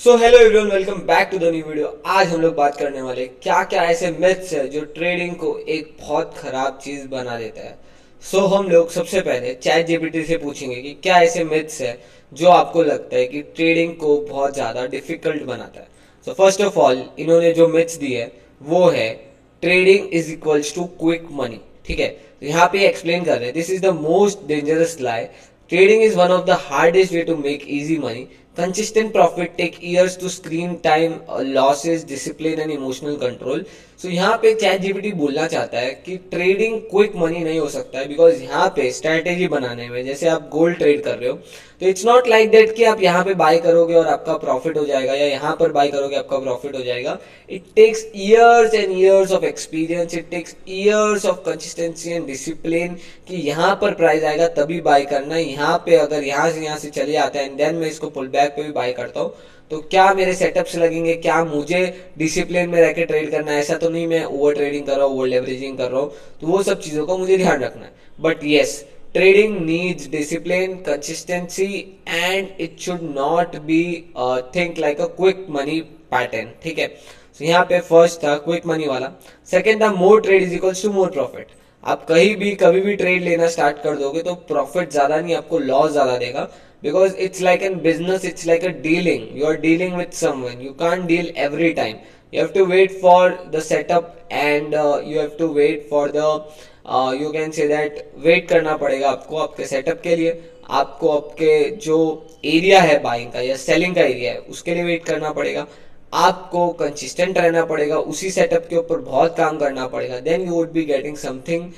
So hello everyone, welcome back to the new video. आज हम लोग बात करने वाले क्या क्या ऐसे मिथ्स है जो ट्रेडिंग को एक बहुत खराब चीज बना देता है। हम लोग सबसे पहले चैट जीपीटी से पूछेंगे कि क्या ऐसे मिथ्स है जो आपको लगता है कि ट्रेडिंग को बहुत ज्यादा डिफिकल्ट बनाता है। फर्स्ट ऑफ ऑल इन्होंने जो मिथ्स दी है वो है trading is equals to quick money. ठीक है, तो यहाँ पे एक्सप्लेन कर रहे हैं this is the most dangerous lie. Trading is one of the hardest way to make easy money. Consistent profit take years to screen time, losses, discipline and emotional control. यहाँ पे चैट जीपीटी बोलना चाहता है कि trading quick money नहीं हो सकता है, बिकॉज यहाँ पे स्ट्रेटेजी बनाने में, जैसे आप गोल्ड ट्रेड कर रहे हो तो इट्स नॉट लाइक दैट कि आप यहाँ पे बाय करोगे और आपका प्रॉफिट हो जाएगा या यहाँ पर बाय करोगे आपका प्रॉफिट हो जाएगा। It takes years and years of experience, it takes years of consistency and discipline कि यहाँ पर प्राइस आएगा तभी बाय करना है। यहाँ पे अगर यहाँ से चले आता है एंड देन मैं इसको पुल बैक पे भी बाय करता हूँ तो क्या मेरे सेटअप्स लगेंगे, क्या मुझे डिसिप्लिन में रहकर ट्रेड करना है, ऐसा तो नहीं मैं ओवर ट्रेडिंग कर रहा हूँ, ओवर लेवरेजिंग कर रहा हूँ। तो वो सब चीजों का मुझे ध्यान रखना है। But yes, trading needs discipline, consistency and it should not be think like a quick money pattern। ठीक है, so यहाँ पे फर्स्ट था क्विक मनी वाला। सेकेंड था more trade is equals to more profit. आप कहीं भी कभी भी ट्रेड लेना स्टार्ट कर दोगे तो प्रॉफिट ज्यादा नहीं, आपको लॉस ज्यादा देगा, because it's like an business, it's like a dealing, you are dealing with someone, you can't deal every time, you have to wait for the setup and you have to wait for the you can say that wait करना पड़ेगा आपको आपके setup के लिए, आपको आपके जो area है बाइंग का या सेलिंग का एरिया है उसके लिए वेट करना पड़ेगा, आपको कंसिस्टेंट रहना पड़ेगा, उसी सेटअप के ऊपर बहुत काम करना पड़ेगा, then you would be getting something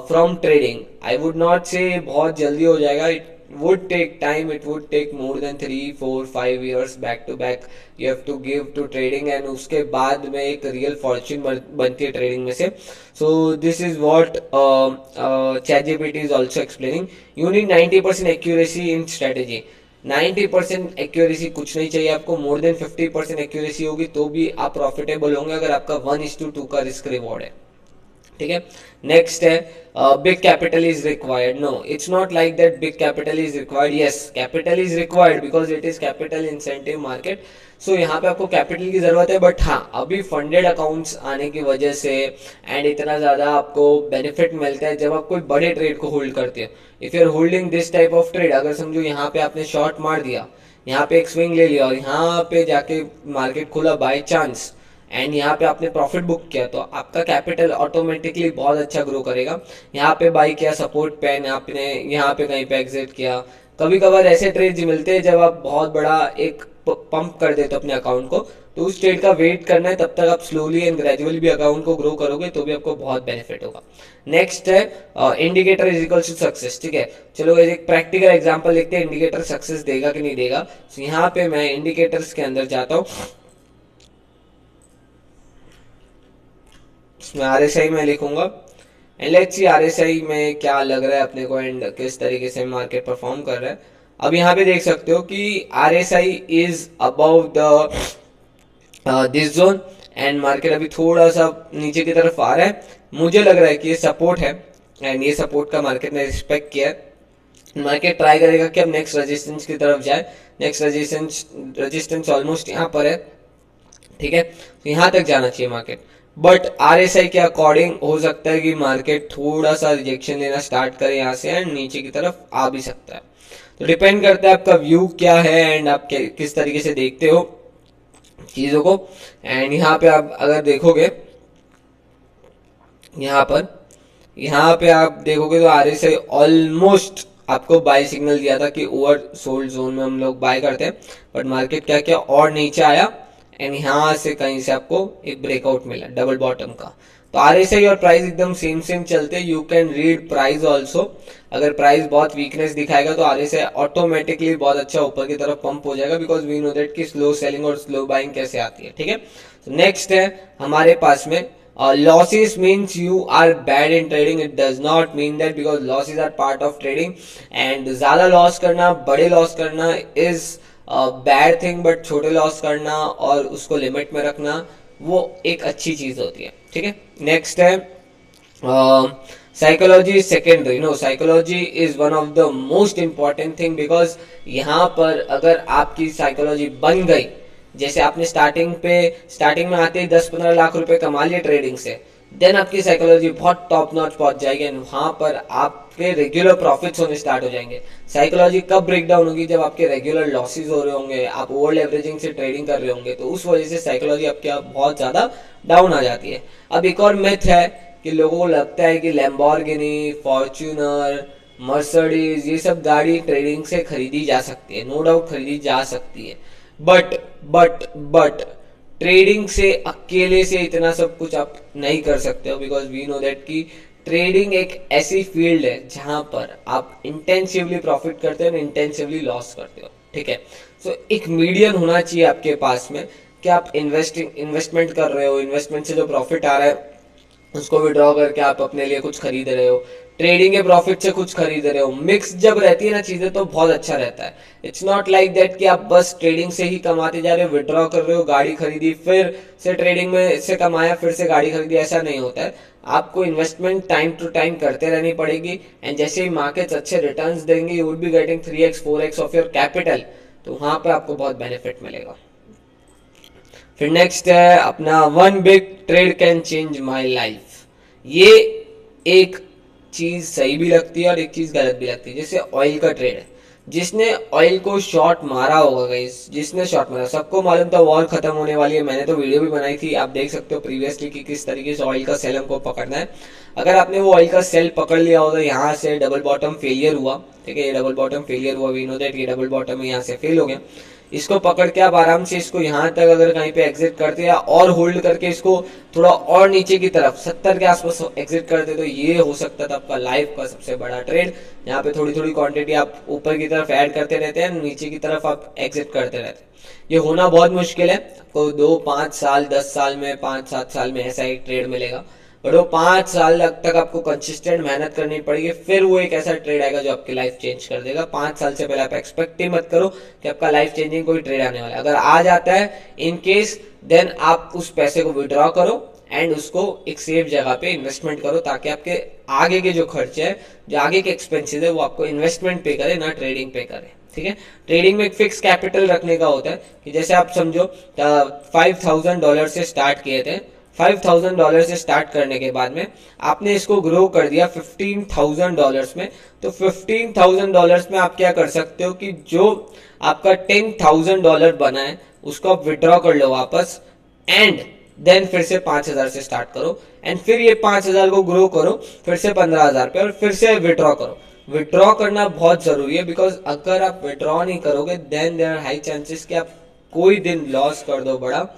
from trading. I would not say बहुत जल्दी हो जाएगा, it would take time, it would take more than 3 4 5 years back to back you have to give to trading and उसके बाद में एक real Fortune बनती है ट्रेडिंग में से। So this is what ChatGPT is also explaining. You need 90% accuracy in strategy. 90% accuracy कुछ नहीं चाहिए आपको, मोर देन 50% एक्यूरेसी होगी तो भी आप प्रॉफिटेबल होंगे अगर आपका 1:2 का रिस्क रिवॉर्ड है। ठीक है, नेक्स्ट है big capital is required. No, it's not like that big capital is required. Yes, capital is required because it is capital incentive market. So यहाँ पे आपको कैपिटल की जरूरत है, बट हाँ अभी फंडेड अकाउंट्स आने की वजह से एंड इतना ज्यादा आपको बेनिफिट मिलता है जब आप कोई बड़े ट्रेड को होल्ड करते हैं। If you are holding this type of trade, अगर समझो यहाँ पे आपने शॉर्ट मार दिया, यहाँ पे एक स्विंग ले लिया और यहाँ पे जाके मार्केट खुला बाय चांस एंड यहाँ पे आपने प्रॉफिट बुक किया तो आपका कैपिटल ऑटोमेटिकली बहुत अच्छा ग्रो करेगा। यहाँ पे बाई किया सपोर्ट पे, आपने यहाँ पे कहीं पे एग्जिट किया। कभी कभार ऐसे ट्रेड्स मिलते हैं जब आप बहुत बड़ा एक पंप कर देते हो अपने अकाउंट को, तो उस ट्रेड का वेट करना है, तब तक आप स्लोली एंड ग्रेजुअली भी अकाउंट को ग्रो करोगे तो भी आपको बहुत बेनिफिट होगा। नेक्स्ट है indicator is equal to success. ठीक है, चलो एक प्रैक्टिकल एग्जांपल देखते हैं इंडिकेटर सक्सेस देगा कि नहीं देगा। यहाँ पे मैं इंडिकेटर्स के अंदर जाता हूँ, इसमें RSI में लिखूंगा एंड लेट्स सी RSI में क्या लग रहा है अपने को एंड किस तरीके से मार्केट परफॉर्म कर रहा है। अब यहाँ पे देख सकते हो कि RSI is above the this zone and market अभी थोड़ा सा नीचे की तरफ आ रहा है। मुझे लग रहा है कि ये सपोर्ट है एंड ये सपोर्ट का मार्केट ने रिस्पेक्ट किया है। मार्केट ट्राई करेगा कि अब नेक्स्ट रेजिस्टेंस की तरफ जाए। नेक्स्ट रेजिस्टेंस ऑलमोस्ट यहाँ पर है। ठीक है, तो यहाँ तक जाना चाहिए मार्केट, बट RSI के अकॉर्डिंग हो सकता है कि मार्केट थोड़ा सा रिजेक्शन लेना स्टार्ट करे यहाँ से एंड नीचे की तरफ आ भी सकता है। तो डिपेंड करता है आपका व्यू क्या है एंड आप किस तरीके से देखते हो चीजों को। एंड यहाँ पे आप अगर देखोगे, यहाँ पे आप देखोगे तो RSI ऑलमोस्ट आपको बाय सिग्नल दिया था कि ओवर सोल्ड जोन में हम लोग बाय करते हैं, बट मार्केट क्या किया और नीचे आया एंड यहाँ से कहीं से आपको एक ब्रेकआउट मिला डबल बॉटम का। तो RSI और प्राइस एकदम सेम चलते। You can read price also. अगर प्राइस बहुत वीकनेस दिखाएगा तो RSI ऑटोमेटिकली बहुत अच्छा ऊपर की तरफ पंप हो जाएगा, बिकॉज वी नो दैट कि स्लो सेलिंग और स्लो बाइंग कैसे आती है। ठीक है, नेक्स्ट है हमारे पास में losses means you are bad in trading. It does not mean that, because losses are part of trading and ज्यादा लॉस करना, बड़े लॉस करना is बैड थिंग, बट छोटे लॉस करना और उसको लिमिट में रखना वो एक अच्छी चीज होती है। ठीक है, नेक्स्ट है psychology is secondary. No, psychology is one of the most important thing, because यहाँ पर अगर आपकी साइकोलॉजी बन गई जैसे आपने स्टार्टिंग में आते ही 10-15 लाख रुपए कमा लिए ट्रेडिंग से, देन आपकी साइकोलॉजी बहुत टॉप नॉच पहुंच जाएगी एंड वहां पर आपके रेगुलर प्रॉफिट्स होने स्टार्ट हो जाएंगे। साइकोलॉजी कब ब्रेक डाउन होगी? जब आपके रेगुलर लॉसेस हो रहे होंगे, आप ओवर लेवरेजिंग से ट्रेडिंग कर रहे होंगे, तो उस वजह से साइकोलॉजी आपके बहुत ज्यादा डाउन आ जाती है। अब एक और मिथ है कि लोगों को लगता है कि लैम्बोर्गिनी, फॉर्च्यूनर, मर्सिडीज ये सब गाड़ी ट्रेडिंग से खरीदी जा सकती है। नो डाउट खरीदी जा सकती है, बट बट ट्रेडिंग से अकेले से इतना सब कुछ आप नहीं कर सकते हो, बिकॉज वी नो दैट कि ट्रेडिंग एक ऐसी फील्ड है जहां पर आप इंटेंसिवली प्रॉफिट करते हो, इंटेंसिवली लॉस करते हो। ठीक है, सो एक मीडियन होना चाहिए आपके पास में कि आप इन्वेस्टमेंट कर रहे हो, इन्वेस्टमेंट से जो प्रॉफिट आ रहा है उसको विड्रॉ करके आप अपने लिए कुछ खरीद रहे हो, ट्रेडिंग के प्रॉफिट से कुछ खरीद रहे हो। मिक्स जब रहती है ना चीजें तो बहुत अच्छा रहता है। इट्स नॉट लाइक दैट कि आप बस ट्रेडिंग से ही कमाते जा रहे हो, विड्रॉ कर रहे हो, गाड़ी खरीदी, फिर से ट्रेडिंग में से कमाया, फिर से गाड़ी खरीदी, ऐसा नहीं होता है। आपको इन्वेस्टमेंट टाइम टू टाइम करते रहनी पड़ेगी एंड जैसे ही मार्केट्स अच्छे रिटर्न्स देंगे, you will be getting 3x 4x of your capital, तो वहां पे आपको बहुत बेनिफिट मिलेगा। फिर नेक्स्ट है अपना one big trade can change my life. ये एक चीज सही भी लगती है और एक चीज गलत भी लगती है। जैसे ऑयल का ट्रेड है, जिसने ऑयल को शॉर्ट मारा होगा गाइस, जिसने शॉर्ट मारा, सबको मालूम था वॉर खत्म होने वाली है। मैंने तो वीडियो भी बनाई थी, आप देख सकते हो प्रीवियसली कि किस तरीके से ऑयल का सेल हमको पकड़ना है। अगर आपने वो ऑयल का सेल पकड़ लिया होगा, यहाँ से डबल बॉटम फेलियर हुआ, ठीक है, ये डबल बॉटम फेलियर हुआ, वी नो दैट ये डबल बॉटम यहाँ से फेल हो गया। इसको पकड़ के आप आराम से इसको यहाँ तक अगर कहीं पे एग्जिट करते या और होल्ड करके इसको थोड़ा और नीचे की तरफ 70 के आसपास एग्जिट करते, तो ये हो सकता था आपका लाइफ का सबसे बड़ा ट्रेड। यहाँ पे थोड़ी थोड़ी क्वांटिटी आप ऊपर की तरफ ऐड करते रहते हैं, नीचे की तरफ आप एग्जिट करते रहते हैं। ये होना बहुत मुश्किल है, आपको 2-5 साल 10 साल में 5-7 साल में ऐसा एक ट्रेड मिलेगा, बट वो 5 साल तक आपको कंसिस्टेंट मेहनत करनी पड़ेगी, फिर वो एक ऐसा ट्रेड आएगा जो आपकी लाइफ चेंज कर देगा। 5 साल से पहले आप एक्सपेक्ट ही मत करो कि आपका लाइफ चेंजिंग कोई ट्रेड आने वाला है। अगर आ जाता है इन केस, देन आप उस पैसे को विड्रॉ करो एंड उसको एक सेफ जगह पे इन्वेस्टमेंट करो, ताकि आपके आगे के जो खर्चे हैं, जो आगे के एक्सपेंसेस है, वो आपको इन्वेस्टमेंट पे करे, ना ट्रेडिंग पे करे। ठीक है, ट्रेडिंग में एक फिक्स कैपिटल रखने का होता है कि जैसे आप समझो $5,000 से स्टार्ट किए थे, $5,000 से स्टार्ट करने के बाद में आपने इसको ग्रो कर दिया $15,000 में, तो $15,000 में आप क्या कर सकते हो कि जो आपका $10,000 बना है उसको आप विड्रॉ कर लो वापस, एंड देन फिर से 5,000 से स्टार्ट करो एंड फिर ये 5,000 को ग्रो करो फिर से 15,000 पे और फिर से विड्रॉ करो। विड्रॉ करना बहुत जरूरी है, बिकॉज अगर आप विड्रॉ नहीं करोगे then there are high chances कि आप कोई दिन लॉस कर दो बड़ा,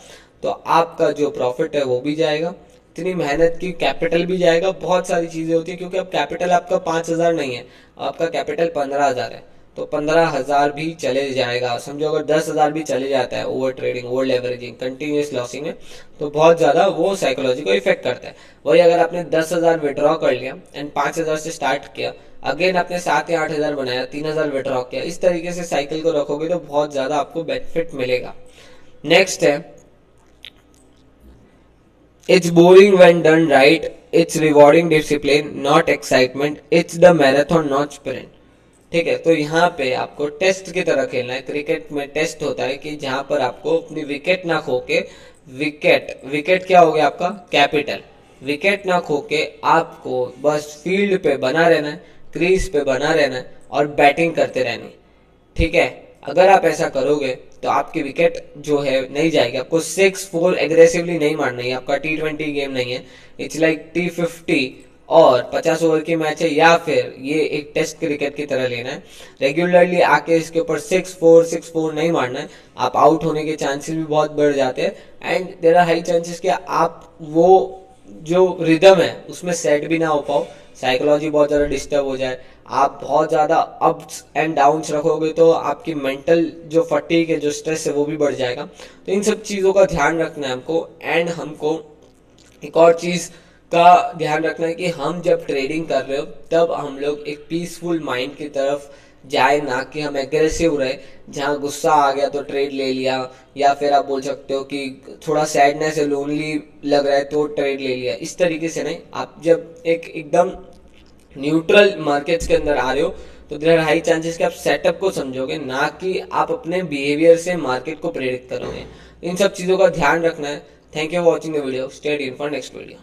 तो आपका जो प्रॉफिट है वो भी जाएगा, इतनी मेहनत की कैपिटल भी जाएगा, बहुत सारी चीजें होती है। क्योंकि अब कैपिटल आपका 5,000 नहीं है, आपका कैपिटल 15,000 है, तो 15,000 भी चले जाएगा। समझो अगर 10,000 भी चले जाता है over trading, over leveraging, continuous losing में, तो बहुत ज्यादा वो साइकोलॉजी को इफेक्ट करता है। वही अगर आपने 10,000 विड्रॉ कर लिया एंड 5,000 से स्टार्ट किया, अगेन आपने 7 या 8,000 बनाया, 3,000 विड्रॉ किया, इस तरीके से साइकिल को रखोगे तो बहुत ज्यादा आपको बेनिफिट मिलेगा। नेक्स्ट है It's boring when done right. It's rewarding discipline, not excitement. It's the marathon, not sprint. ठीक है, तो यहाँ पे आपको टेस्ट की तरह खेलना है। क्रिकेट में टेस्ट होता है कि जहां पर आपको अपनी विकेट ना खो के, विकेट क्या हो गया आपका कैपिटल, विकेट ना खो के आपको बस फील्ड पे बना रहना है, क्रीज पे बना रहना है और बैटिंग करते रहनी। ठीक है, अगर आप ऐसा करोगे तो आपकी विकेट जो है नहीं जाएगी। आपको 6-4 एग्रेसिवली नहीं मारना है, आपका T20 गेम नहीं है, इट्स लाइक T50 और 50 ओवर की मैच है, या फिर ये एक टेस्ट क्रिकेट की तरह लेना है। रेगुलरली आके इसके ऊपर 6-4 नहीं मारना है, आप आउट होने के चांसेस भी बहुत बढ़ जाते हैं and there are high chances कि आप वो जो रिदम है उसमें सेट भी ना हो पाओ, साइकोलॉजी बहुत ज़्यादा डिस्टर्ब हो जाए, आप बहुत ज़्यादा अप्स एंड डाउन्स रखोगे तो आपकी मेंटल जो फटीग है, जो स्ट्रेस है, वो भी बढ़ जाएगा। तो इन सब चीज़ों का ध्यान रखना है हमको। एंड हमको एक और चीज़ का ध्यान रखना है कि हम जब ट्रेडिंग कर रहे हो तब हम लोग एक पीसफुल माइंड की तरफ जाए, ना कि हम एग्रेसिव रहे, जहाँ गुस्सा आ गया तो ट्रेड ले लिया, या फिर आप बोल सकते हो कि थोड़ा सैडनेस है, लोनली लग रहा है तो ट्रेड ले लिया। इस तरीके से नहीं, आप जब एकदम न्यूट्रल मार्केट्स के अंदर आ रहे हो तो देयर आर हाई चांसेस कि आप सेटअप को समझोगे, ना कि आप अपने बिहेवियर से मार्केट को प्रेडिक्ट करोगे। इन सब चीज़ों का ध्यान रखना है। Thank you for watching the video, stay tuned for next video.